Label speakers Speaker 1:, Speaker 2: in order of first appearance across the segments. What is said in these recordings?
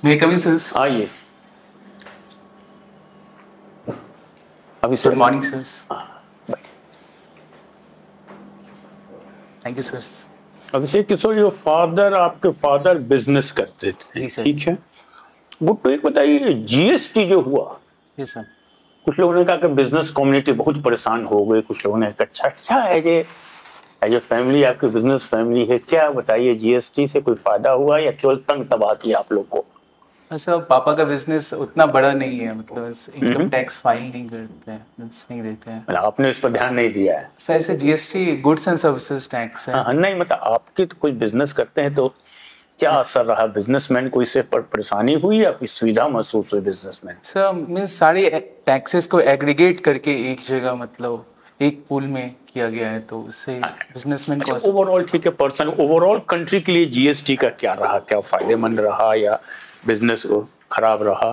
Speaker 1: May I come in, sir?
Speaker 2: आइए। अभी
Speaker 1: Good morning, sir. Thank you, sir.
Speaker 2: अभिषेक किशोर, जो father, आपके फादर बिजनेस करते थे,
Speaker 1: जी सर।
Speaker 2: ठीक है। वो तो एक बताइए, जीएसटी जो हुआ,
Speaker 1: Yes, sir.
Speaker 2: कुछ लोगों ने कहा कि बिजनेस कम्युनिटी बहुत परेशान हो गई, कुछ लोगों ने कहा अच्छा क्या है ये, एज ए फैमिली आपकी बिजनेस फैमिली है, क्या बताइए जीएसटी से कोई फायदा हुआ या केवल तंग तबाह किया आप लोग को?
Speaker 1: सर पापा का बिजनेस उतना बड़ा नहीं है, मतलब इनकम टैक्स फाइल नहीं करते हैं, नहीं देते हैं।
Speaker 2: मतलब आपने इस पर ध्यान नहीं दिया है?
Speaker 1: सर ऐसे GST goods and services tax है।
Speaker 2: हाँ नहीं, मतलब आपके तो कोई बिजनेस करते हैं तो क्या असर रहा? बिजनेसमैन को इससे परेशानी हुई या कोई सुविधा महसूस हुई बिजनेसमैन?
Speaker 1: सर मीन्स सारे टैक्सेस को एग्रीगेट करके एक जगह, मतलब एक पूल में किया गया है, तो उससे बिजनेसमैन को
Speaker 2: अच्छा, ओवरऑल ठीक है, पर्सन ओवरऑल कंट्री के लिए जीएसटी का क्या रहा? क्या फायदेमंद रहा या बिजनेस खराब रहा?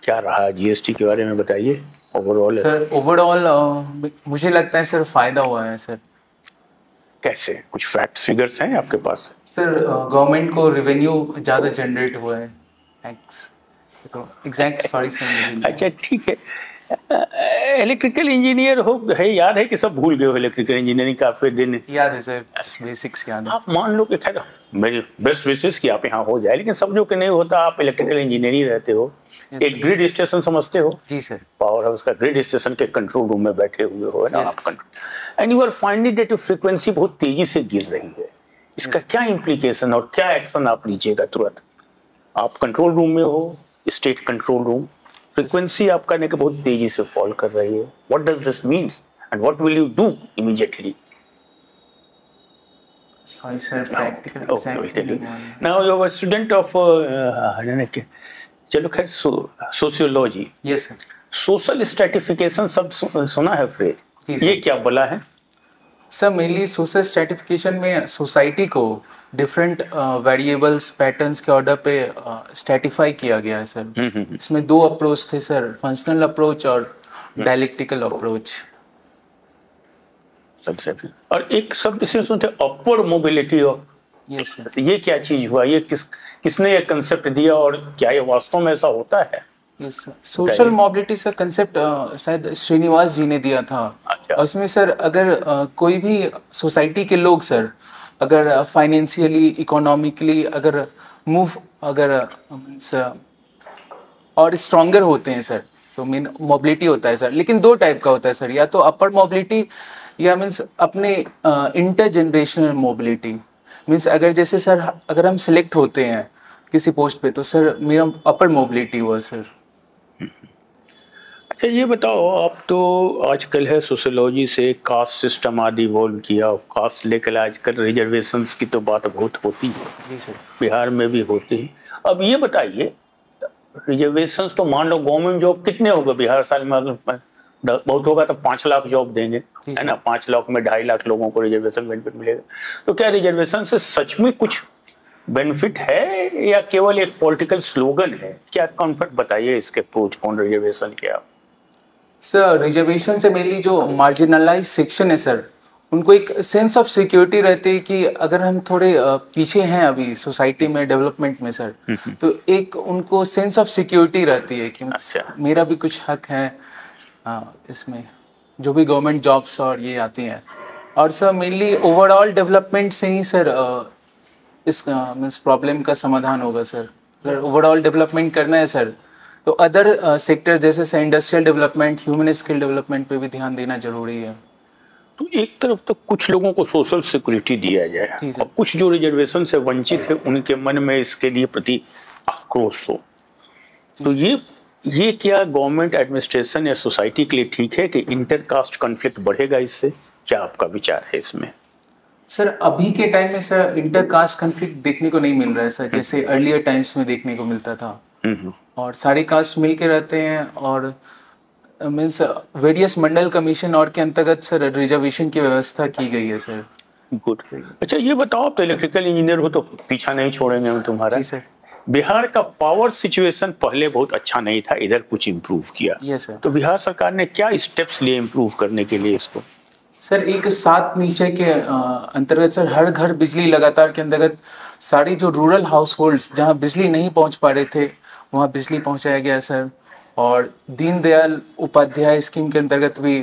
Speaker 2: क्या रहा जीएसटी के बारे में बताइए ओवरऑल।
Speaker 1: सर ओवरऑल मुझे लगता है सर फायदा हुआ है सर।
Speaker 2: कैसे? कुछ फैक्ट फिगर्स हैं आपके पास?
Speaker 1: सर गवर्नमेंट को रेवेन्यू ज़्यादा जनरेट हुआ है टैक्स, तो एग्जैक्ट सॉरी सर मुझे नहीं।
Speaker 2: अच्छा ठीक है। इलेक्ट्रिकल इंजीनियर हो, है याद है कि सब भूल गए हो? इलेक्ट्रिकल इंजीनियरिंग काफी दिन
Speaker 1: याद है सर, बेसिक्स याद है।
Speaker 2: आप मान लो कि खैर मेरी बेस्ट विशेष कि आप यहाँ हो जाए, लेकिन सब जो कि नहीं होता। आप इलेक्ट्रिकल इंजीनियरिंग रहते हो, एक ग्रिड स्टेशन समझते हो?
Speaker 1: जी सर।
Speaker 2: पावर हाउस का ग्रिड स्टेशन के कंट्रोल रूम में बैठे हुए हो, है ना आप? And you are finding that frequency बहुत तेजी से गिर रही है। इसका क्या इम्प्लीकेशन और क्या एक्शन आप लीजिएगा तुरंत? आप कंट्रोल रूम में हो, स्टेट कंट्रोल रूम, फ्रीक्वेंसी आपका ने बहुत तेजी से फॉल कर रही है। What does this means and what will you do immediately?
Speaker 1: Sorry sir, practical exactly.
Speaker 2: Now you are a student of चलो खैर sociology.
Speaker 1: Yes sir.
Speaker 2: Social stratification सब सुना है फ्रेज, ये क्या बोला है?
Speaker 1: सर मेनली सोशल स्ट्रेटिफिकेशन में सोसाइटी को डिफरेंट वेरिएबल्स पैटर्न्स के ऑर्डर पे स्ट्रेटिफाई किया गया है सर। इसमें दो अप्रोच थे सर, फंक्शनल अप्रोच और डायलेक्टिकल अप्रोच।
Speaker 2: और एक शब्द से सुनते upward mobility of.
Speaker 1: Yes sir.
Speaker 2: ये क्या चीज हुआ? ये किसने ये कंसेप्ट दिया और क्या ये वास्तव में ऐसा होता है?
Speaker 1: यस सर, सोशल मोबिलिटी का कंसेप्ट शायद श्रीनिवास जी ने दिया था।
Speaker 2: अच्छा।
Speaker 1: उसमें सर अगर कोई भी सोसाइटी के लोग सर अगर फाइनेंशियली इकोनॉमिकली अगर मूव अगर और स्ट्रॉन्गर होते हैं सर, तो मीन मोबिलिटी होता है सर। लेकिन दो टाइप का होता है सर, या तो अपर मोबिलिटी या मीन्स अपने इंटर जनरेशनल मोबिलिटी। मीन्स अगर जैसे सर अगर हम सिलेक्ट होते हैं किसी पोस्ट पे, तो सर मेरा अपर मोबिलिटी हुआ सर।
Speaker 2: अच्छा ये बताओ, आप तो आजकल है सोशियोलॉजी से कास्ट सिस्टम आदि इवॉल्व किया, कास्ट लेकर आजकल रिजर्वेशंस की तो बात बहुत होती है।
Speaker 1: जी सर।
Speaker 2: बिहार में भी होती है। अब ये बताइए, रिजर्वेशंस तो मान लो गवर्नमेंट जॉब कितने होगा बिहार साल में? अगर बहुत होगा तो 5 लाख जॉब देंगे, है ना? 5 लाख में 2.5 लाख लोगों को रिजर्वेशन बेनिफिट मिलेगा। तो क्या रिजर्वेशन से सच में कुछ बेनिफिट है या केवल एक पॉलिटिकल स्लोगन है? क्या कॉन्फिडेंट बताइए इसके प्रोज कौन रिजर्वेशन के? आप
Speaker 1: सर रिजर्वेशन से मेनली जो मार्जिनलाइज सेक्शन है सर, उनको एक सेंस ऑफ सिक्योरिटी रहती है कि अगर हम थोड़े पीछे हैं अभी सोसाइटी में डेवलपमेंट में सर, तो एक उनको सेंस ऑफ सिक्योरिटी रहती है कि मेरा भी कुछ हक है इसमें, जो भी गवर्नमेंट जॉब्स और ये आती हैं। और सर मेनली ओवरऑल डेवलपमेंट से ही सर इस मीन्स प्रॉब्लम का समाधान होगा सर। अगर ओवरऑल डेवलपमेंट करना है सर, तो अदर सेक्टर जैसे से industrial development, human skill development पे भी ध्यान देना जरूरी है।
Speaker 2: तो एक तरफ तो कुछ लोगों को सोशल सिक्योरिटी दिया जाए और कुछ जो रिजर्वेशन से वंचित है उनके मन में इसके लिए प्रति आक्रोश हो, तो ये क्या गवर्नमेंट एडमिनिस्ट्रेशन या सोसाइटी के लिए ठीक है कि इंटरकास्ट कॉन्फ्लिक्ट बढ़ेगा इससे? क्या आपका विचार है इसमें?
Speaker 1: सर अभी के टाइम में सर इंटरकास्ट कॉन्फ्लिक्ट देखने को नहीं मिल रहा है सर, जैसे अर्लियर टाइम्स में देखने को मिलता था। और सारे कास्ट मिल के रहते हैं और मीन्स वेरियस मंडल कमीशन और के अंतर्गत सर रिजर्वेशन की व्यवस्था की गई है सर।
Speaker 2: गुड। अच्छा ये बताओ, आप तो इलेक्ट्रिकल इंजीनियर हो तो पीछा नहीं छोड़ेंगे हम तुम्हारा।
Speaker 1: जी सर।
Speaker 2: बिहार का पावर सिचुएशन पहले बहुत अच्छा नहीं था, इधर कुछ इम्प्रूव किया।
Speaker 1: Yes sir.
Speaker 2: तो बिहार सरकार ने क्या स्टेप्स लिए इम्प्रूव करने के लिए इसको?
Speaker 1: सर एक 7 निश्चय के अंतर्गत सर हर घर बिजली लगातार के अंतर्गत सारी जो रूरल हाउस होल्ड्स जहाँ बिजली नहीं पहुँच पा रहे थे, वहाँ बिजली पहुँचाया गया है सर। और दीनदयाल उपाध्याय स्कीम के अंतर्गत भी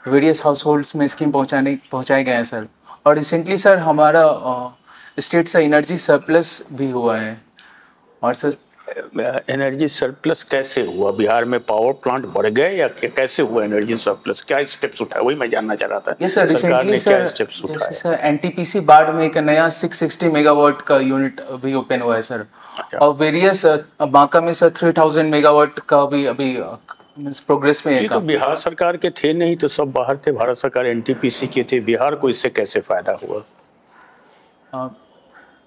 Speaker 1: वेरियस हाउस होल्ड्स में स्कीम पहुँचाए गए हैं सर। और रिसेंटली सर हमारा स्टेट से एनर्जी सरप्लस भी हुआ है। और सर
Speaker 2: एनर्जी सरप्लस कैसे हुआ? बिहार में पावर प्लांट बढ़ गए या कैसे हुआ एनर्जी सरप्लस? क्या स्टेप्स उठाए, वही मैं जानना चाह रहा था।
Speaker 1: ये सर
Speaker 2: सरकार ने
Speaker 1: रिसेंटली
Speaker 2: क्या
Speaker 1: सर
Speaker 2: स्टेप्स
Speaker 1: जैसे
Speaker 2: उठाए?
Speaker 1: सर एनटीपीसी बाढ़ में एक नया 660 मेगावाट का यूनिट भी ओपन हुआ है सर।
Speaker 2: अच्छा।
Speaker 1: और वेरियस बांका में सर 3000 मेगावाट का भी अभी मींस प्रोग्रेस में है
Speaker 2: ये तो
Speaker 1: काम।
Speaker 2: बिहार सरकार के थे नहीं, तो सब बाहर थे। भारत सरकार एनटीपीसी के थे, बिहार को इससे कैसे फायदा हुआ?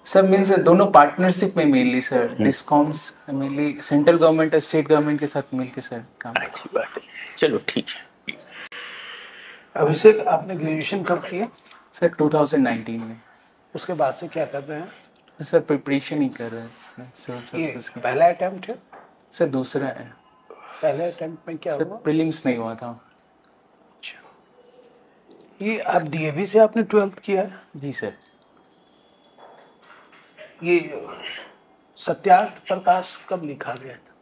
Speaker 1: सर मीन्स दोनों पार्टनरशिप में mainly sir, discoms mainly central government और स्टेट गवर्नमेंट के साथ मिलके सर काम।
Speaker 2: अच्छी बात है, चलो ठीक है।
Speaker 3: अभिषेक, आपने ग्रेजुएशन कब किया?
Speaker 1: सर 2019 में।
Speaker 3: उसके बाद से क्या कर रहे हैं?
Speaker 1: सर प्रिपरेशन ही कर रहे हैं सिविल
Speaker 3: ये
Speaker 1: सर्विसेज की।
Speaker 3: पहला अटेम्प्ट है?
Speaker 1: सर दूसरा है।
Speaker 3: पहले अटेम्प्ट में क्या
Speaker 1: सर
Speaker 3: हुआ?
Speaker 1: प्रीलिम्स नहीं हुआ था।
Speaker 3: अच्छा, ये आप डीएवी से आपने 12th किया है?
Speaker 1: जी सर।
Speaker 3: ये सत्यार्थ प्रकाश कब लिखा गया था?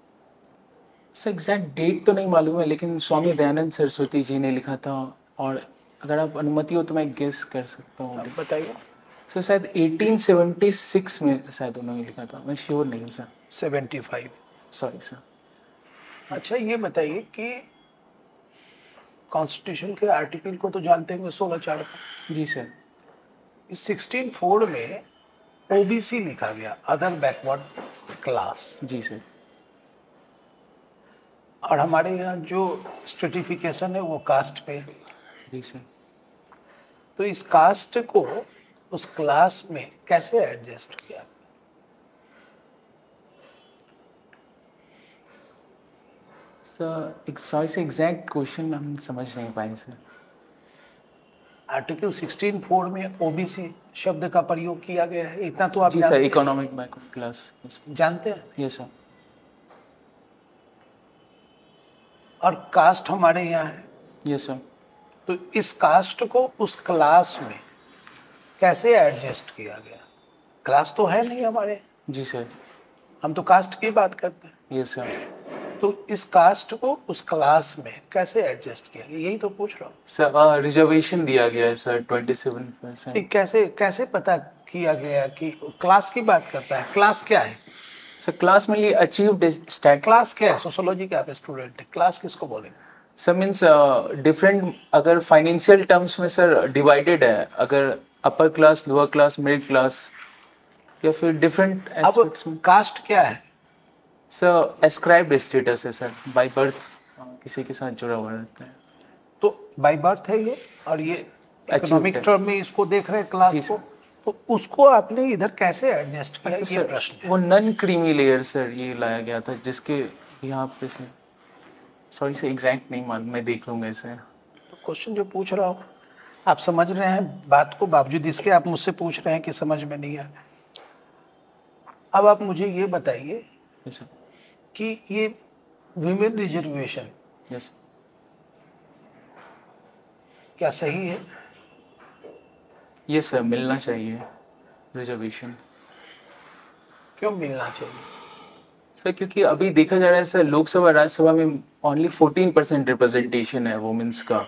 Speaker 1: सर एग्जैक्ट डेट तो नहीं मालूम है, लेकिन स्वामी दयानंद सरस्वती जी ने लिखा था। और अगर आप अनुमति हो तो मैं गेस कर सकता हूँ।
Speaker 3: आप बताइए।
Speaker 1: सर शायद 1876 में शायद उन्होंने लिखा था, मैं श्योर नहीं हूँ सर।
Speaker 3: 75।
Speaker 1: Sorry sir.
Speaker 3: अच्छा, ये बताइए कि कॉन्स्टिट्यूशन के आर्टिकल को तो जानते होंगे, 16(4) का।
Speaker 1: जी सर।
Speaker 3: इस 16(4) में ओबीसी लिखा गया, अदर बैकवर्ड क्लास।
Speaker 1: जी सर।
Speaker 3: और हमारे यहाँ जो स्ट्रेटिफिकेशन है वो कास्ट पे है।
Speaker 1: जी सर।
Speaker 3: तो इस कास्ट को उस क्लास में कैसे एडजस्ट किया?
Speaker 1: सर एक सॉरी से एग्जैक्ट क्वेश्चन हम समझ नहीं पाए सर।
Speaker 3: आर्टिकल 16(4) में ओबीसी शब्द का प्रयोग किया गया है, इतना तो आप
Speaker 1: जी सर।
Speaker 3: जानते हैं।
Speaker 1: Economic backward class.
Speaker 3: जानते हैं।
Speaker 1: Yes sir.
Speaker 3: और कास्ट हमारे यहाँ है,
Speaker 1: यस सर।
Speaker 3: तो इस कास्ट को उस क्लास में कैसे एडजस्ट किया गया? क्लास तो है नहीं हमारे,
Speaker 1: जी सर।
Speaker 3: हम तो कास्ट की बात करते हैं।
Speaker 1: Yes sir.
Speaker 3: तो इस कास्ट को उस क्लास में कैसे एडजस्ट किया गया, यही तो पूछ रहा हूँ।
Speaker 1: सर रिजर्वेशन दिया गया है सर 27%।
Speaker 3: ये कैसे कैसे पता किया गया कि क्लास की बात करता है? क्लास क्या है?
Speaker 1: सर क्लास में अचीव्ड स्टैट।
Speaker 3: क्लास क्या है? सोशियोलॉजी के आप स्टूडेंट है, क्लास किसको बोलेंगे?
Speaker 1: सर मीन्स डिफरेंट, अगर फाइनेंशियल टर्म्स में सर डिवाइडेड है, अगर upper class, lower class, middle class, या फिर डिफरेंट एस्पेक्ट्स में।
Speaker 3: अब कास्ट क्या है?
Speaker 1: सर एस्क्राइब्ड स्टेटस है सर, बाय बर्थ किसी के साथ जुड़ा हुआ रहता है।
Speaker 3: तो बाय बर्थ है ये, और ये इकोनॉमिक
Speaker 1: है।
Speaker 3: टर्म में इसको देख रहे हैं क्लास
Speaker 1: जी
Speaker 3: को,
Speaker 1: सर।
Speaker 3: तो उसको आपने इधर कैसे एडजस्ट किया,
Speaker 1: अच्छा
Speaker 3: ये
Speaker 1: सर,
Speaker 3: प्रश्न
Speaker 1: वो
Speaker 3: है।
Speaker 1: नन क्रीमी लेयर सर ये लाया गया था, जिसके यहाँ पे सॉरी से एग्जैक्ट नहीं मालूम, मैं देख लूँगा इसे।
Speaker 3: तो क्वेश्चन जो पूछ रहा हूँ आप समझ रहे हैं बात को, बावजूद इसके आप मुझसे पूछ रहे हैं कि समझ में नहीं आया। अब आप मुझे ये बताइए
Speaker 1: यस सर।
Speaker 3: कि ये विमेन रिजर्वेशन
Speaker 1: यस
Speaker 3: क्या सही है?
Speaker 1: ये सर मिलना चाहिए रिजर्वेशन।
Speaker 3: क्यों मिलना चाहिए?
Speaker 1: सर क्योंकि अभी देखा जा रहा है सर, लोकसभा राज्यसभा में ओनली 14% रिप्रेजेंटेशन है वुमेन्स का,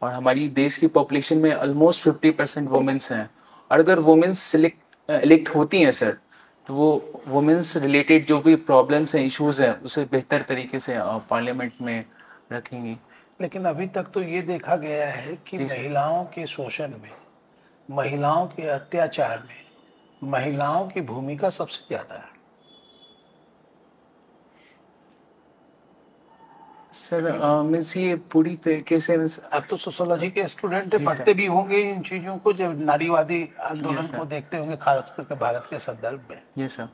Speaker 1: और हमारी देश की पॉपुलेशन में ऑलमोस्ट 50% वुमेन्स हैं। और अगर वुमेन्स इलेक्ट होती हैं सर, तो वो वुमेन्स रिलेटेड जो भी प्रॉब्लम्स हैं, इश्यूज हैं, उसे बेहतर तरीके से पार्लियामेंट में रखेंगी।
Speaker 3: लेकिन अभी तक तो ये देखा गया है कि महिलाओं के शोषण में, महिलाओं के अत्याचार में महिलाओं की भूमिका सबसे ज्यादा है।
Speaker 1: सर मीन्स ये पूरी तरीके से
Speaker 3: आप तो सोशियोलॉजी के स्टूडेंट है, पढ़ते भी होंगे इन चीजों को, जब नारीवादी आंदोलन को देखते होंगे, खास करके भारत के संदर्भ में।
Speaker 1: Yes sir.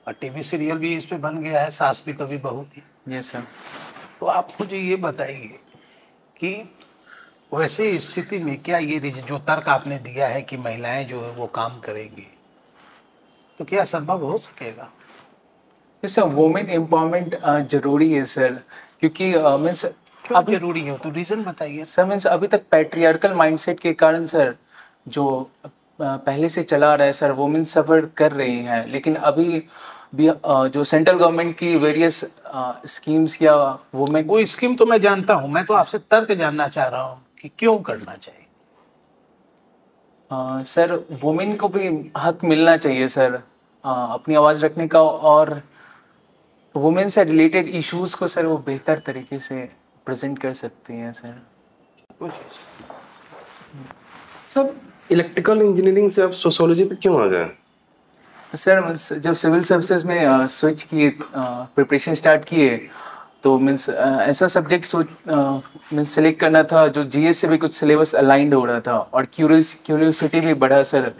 Speaker 3: और टीवी सीरियल भी इस पे बन गया है, सास भी कभी बहू थी।
Speaker 1: Yes sir.
Speaker 3: तो आप मुझे ये बताइए कि वैसे स्थिति में क्या ये जो तर्क आपने दिया है कि महिलाएं जो है वो काम करेंगी, तो क्या संभव हो सकेगा?
Speaker 1: सर वुमेन एम्पावरमेंट जरूरी है सर, क्योंकि मीन्स
Speaker 3: क्यों जरूरी है, तो रीजन बताइए।
Speaker 1: सर मीन्स अभी तक पैट्रियार्कल माइंडसेट के कारण सर, जो पहले से चला आ रहा है सर, वुमेन सफ़र कर रही हैं। लेकिन अभी जो सेंट्रल गवर्नमेंट की वेरियस स्कीम्स या वुमेन।
Speaker 3: वो स्कीम तो मैं जानता हूँ, मैं तो आपसे तर्क जानना चाह रहा हूँ कि क्यों करना चाहिए।
Speaker 1: सर वुमेन को भी हक मिलना चाहिए सर, अपनी आवाज़ रखने का, और वुमेन से रिलेटेड इश्यूज को सर वो बेहतर तरीके से प्रेजेंट कर सकती हैं सर।
Speaker 4: सब इलेक्ट्रिकल इंजीनियरिंग से आप सोशियोलॉजी पे क्यों आ गए?
Speaker 1: सर जब सिविल सर्विसेज में स्विच किए, प्रिपरेशन स्टार्ट किए, तो मीन्स ऐसा सब्जेक्ट मीन्स सेलेक्ट करना था जो जीएस से भी कुछ सिलेबस अलाइंड हो रहा था, और क्यूरियोसिटी भी बढ़ा सर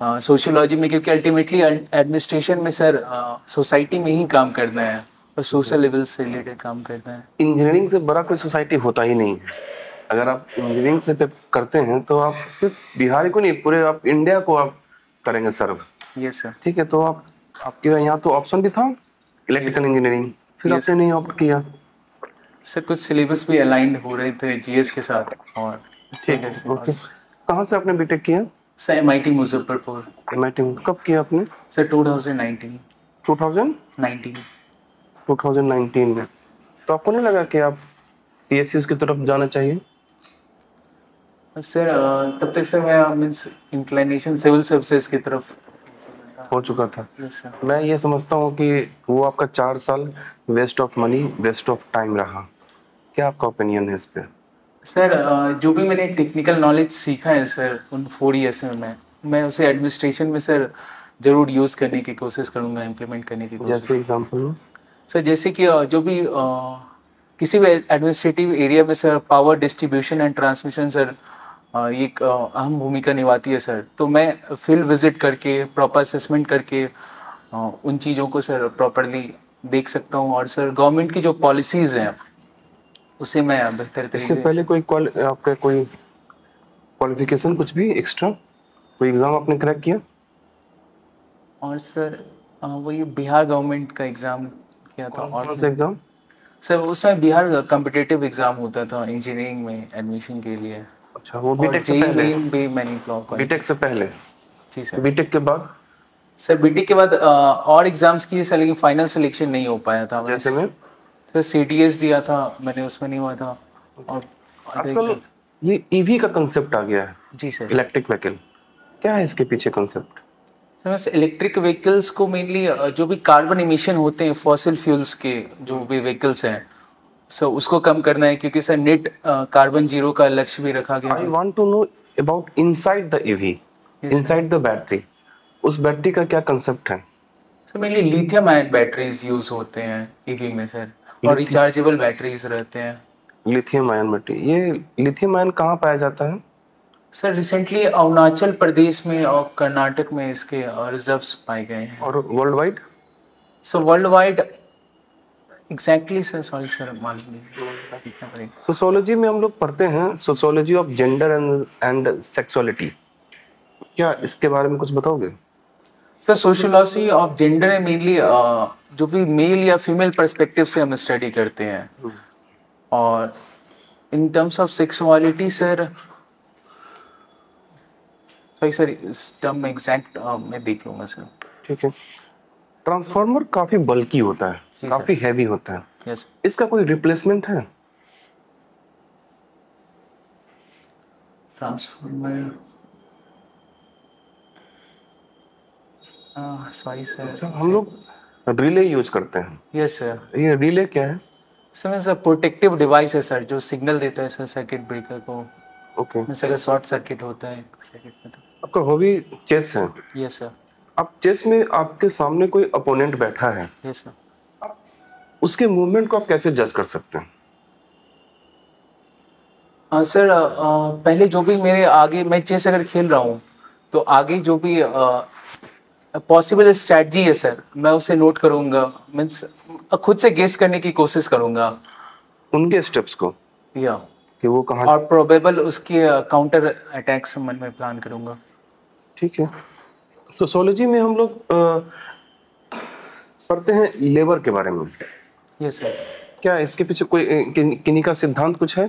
Speaker 1: सोशियोलॉजी में, क्योंकि अल्टीमेटली एडमिनिस्ट्रेशन में सर सोसाइटी में ही काम करना है और सोशल लेवल से रिलेटेड काम करना है।
Speaker 4: इंजीनियरिंग से बड़ा कोई सोसाइटी होता ही नहीं है। अगर आप इंजीनियरिंग से करते हैं तो आप सिर्फ बिहार को नहीं, पूरे आप इंडिया को आप करेंगे सर्व।
Speaker 1: Yes sir.
Speaker 4: ठीक है, तो आपके यहाँ तो ऑप्शन भी था इलेक्ट्रिकल इंजीनियरिंग, फिर आपने नहीं ऑप्ट किया?
Speaker 1: सर कुछ सिलेबस भी अलाइंड हो रहे थे जीएस के साथ, और
Speaker 4: ठीक है, ओके। कहाँ से आपने बीटेक किया?
Speaker 1: Sir MIT Muzaffarpur.
Speaker 4: एमआईटी कब किया आपने?
Speaker 1: सर 2019।
Speaker 4: 2019 में। तो आपको नहीं लगा कि आप पीएससी की तरफ जाना चाहिए?
Speaker 1: सर तब तक सर मैं मीन्स इंक्लिनेशन सिविल सर्विसेज की तरफ
Speaker 4: हो चुका था।
Speaker 1: Yes sir.
Speaker 4: मैं ये समझता हूँ कि वो आपका 4 साल waste of money, waste of time रहा। क्या आपका ओपिनियन है इस पे?
Speaker 1: सर जो भी मैंने टेक्निकल नॉलेज सीखा है सर उन 4 ईयर्स में, मैं उसे एडमिनिस्ट्रेशन में सर जरूर यूज़ करने की कोशिश करूँगा, इम्प्लीमेंट करने की कोशिश।
Speaker 4: जैसे एग्जांपल
Speaker 1: सर जैसे कि जो भी किसी भी एडमिनिस्ट्रेटिव एरिया में sir power distribution and transmission sir ये एक अहम भूमिका निभाती है सर। तो मैं फील्ड विजिट करके प्रॉपर असेसमेंट करके उन चीज़ों को सर प्रॉपरली देख सकता हूँ, और सर गवर्नमेंट की जो पॉलिसीज़ हैं उसे मैं बेहतर तरीके
Speaker 4: इससे पहले कोई आपका कोई क्वालिफिकेशन कुछ भी एक्स्ट्रा कोई एग्जाम आपने क्रैक किया?
Speaker 1: और सर वही बिहार गवर्नमेंट का एग्ज़ाम किया था। और
Speaker 4: कौन सा एग्जाम?
Speaker 1: सर उस समय बिहार कॉम्पिटिटिव एग्ज़ाम होता था इंजीनियरिंग में एडमिशन के लिए।
Speaker 4: अच्छा, वो बीटेक से पहले?
Speaker 1: भी मैंने क्लॉक किया।
Speaker 4: बीटेक से पहले?
Speaker 1: जी सर।
Speaker 4: बीटेक के बाद?
Speaker 1: सर बीटेक के बाद और एग्जाम्स किए सर, लेकिन फाइनल सिलेक्शन नहीं हो पाया था।
Speaker 4: जैसे में
Speaker 1: सर सीटीएस दिया था मैंने, उसमें नहीं हुआ था। और
Speaker 4: आजकल ये ईवी का कंसेप्ट आ गया है।
Speaker 1: जी सर।
Speaker 4: इलेक्ट्रिक व्हीकल, क्या है इसके पीछे कंसेप्ट?
Speaker 1: सर इलेक्ट्रिक व्हीकल्स को मेनली जो भी कार्बन इमिशन होते हैं फॉसिल फ्यूल्स के जो भी व्हीकल्स हैं सर उसको कम करना है, क्योंकि सर नेट कार्बन जीरो का लक्ष्य भी रखा गया है।
Speaker 4: I want to know about inside the EV, inside the battery. उस बैटरी का क्या कंसेप्ट है?
Speaker 1: Sir mainly lithium ion batteries use होते हैं ईवी में सर, और रिचार्जेबल बैटरीज रहते हैं।
Speaker 4: लिथियम आयन बैटरी, ये लिथियम आयन कहाँ पाया जाता है?
Speaker 1: सर रिसेंटली अरुणाचल प्रदेश में और कर्नाटक में इसके रिजर्व्स पाए गए हैं।
Speaker 4: और world wide?
Speaker 1: So world wide exactly sir, sorry sir मालूम नहीं।
Speaker 4: सोशियोलॉजी में हम लोग पढ़ते हैं sociology of gender and sexuality, क्या इसके बारे में कुछ बताओगे?
Speaker 1: सर सोशियोलॉजी ऑफ जेंडर है मेनली जो भी मेल या फीमेल पर्सपेक्टिव से हम स्टडी करते हैं, और in terms of sexuality sir, sorry sir इस टर्म में एग्जैक्ट मैं देख लूँगा सर।
Speaker 4: ठीक है। ट्रांसफार्मर काफी बल्की होता है, काफी हैवी होता है।
Speaker 1: यस।
Speaker 4: इसका कोई रिप्लेसमेंट है?
Speaker 1: Transformer sorry sir.
Speaker 4: हम लोग रिले यूज करते हैं।
Speaker 1: Yes sir.
Speaker 4: ये रिले क्या है?
Speaker 1: सर सर प्रोटेक्टिव डिवाइस है सर, जो सिग्नल देता है सर सर्किट ब्रेकर को।
Speaker 4: ओके।
Speaker 1: जैसे अगर शॉर्ट सर्किट होता है सर्किट में तो।
Speaker 4: आपका हॉबी चेस है?
Speaker 1: Yes sir.
Speaker 4: आप चेस में आपके सामने कोई अपोनेंट बैठा है,
Speaker 1: यस सर,
Speaker 4: उसके मूवमेंट को आप कैसे जज कर सकते हैं?
Speaker 1: सर पहले जो भी मेरे आगे मैं चेस अगर खेल रहा हूँ तो आगे जो भी पॉसिबल स्ट्रैटेजी है सर मैं उसे नोट करूँगा, मीन्स खुद से गेस करने की कोशिश करूँगा
Speaker 4: उनके स्टेप्स को,
Speaker 1: या
Speaker 4: कि वो कहाँ।
Speaker 1: और प्रोबेबल उसके काउंटर अटैक्स मन में प्लान करूँगा। ठीक
Speaker 4: है। सोशियोलॉजी में हम लोग पढ़ते हैं लेबर के बारे में।
Speaker 1: Yes sir.
Speaker 4: क्या इसके पीछे कोई किन्हीं का सिद्धांत कुछ है?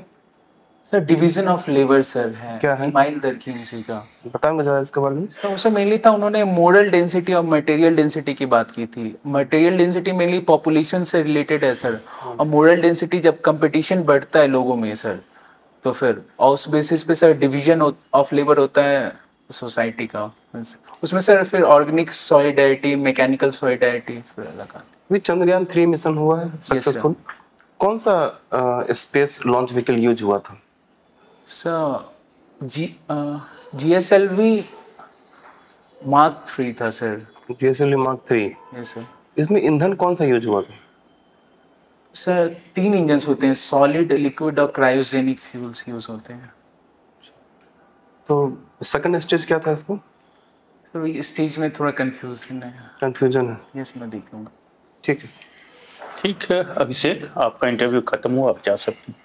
Speaker 1: Sir division of labour sir है,
Speaker 4: क्या है?
Speaker 1: इमाइल दरखी उसी का।
Speaker 4: बताएंगे जरा इसके बारे में।
Speaker 1: सर उसमें मेनली था, उन्होंने मोरल डेंसिटी और मटेरियल डेंसिटी की बात की थी। मटेरियल डेंसिटी मेनली पॉपुलेशन से रिलेटेड है सर, और मोरल डेंसिटी जब कंपटीशन बढ़ता है लोगों में सर, तो फिर और उस बेसिस पे सर डिवीजन ऑफ लेबर होता है सोसाइटी का। उसमें सर फिर ऑर्गेनिक सॉलिडारिटी, मैकेनिकल सॉलिडारिटी फिर अलग आती
Speaker 4: अभी चंद्रयान 3 मिशन हुआ है सक्सेसफुल। कौन सा स्पेस लॉन्च व्हीकल यूज हुआ था?
Speaker 1: सर GSLV Mark 3 था sir.
Speaker 4: GSLV Mark 3।
Speaker 1: Yes sir.
Speaker 4: इसमें ईंधन कौन सा यूज हुआ था?
Speaker 1: सर 3 इंजन्स होते हैं, सॉलिड, लिक्विड और क्रायोजेनिक फ्यूल्स यूज होते हैं।
Speaker 4: तो सेकंड स्टेज क्या था इसको?
Speaker 1: सर इस स्टेज में थोड़ा कंफ्यूजन है।
Speaker 4: कंफ्यूजन है।
Speaker 1: यस, मैं देख लूँगा।
Speaker 4: ठीक है।
Speaker 2: ठीक है अभिषेक, आपका इंटरव्यू खत्म हुआ, आप जा सकते हैं।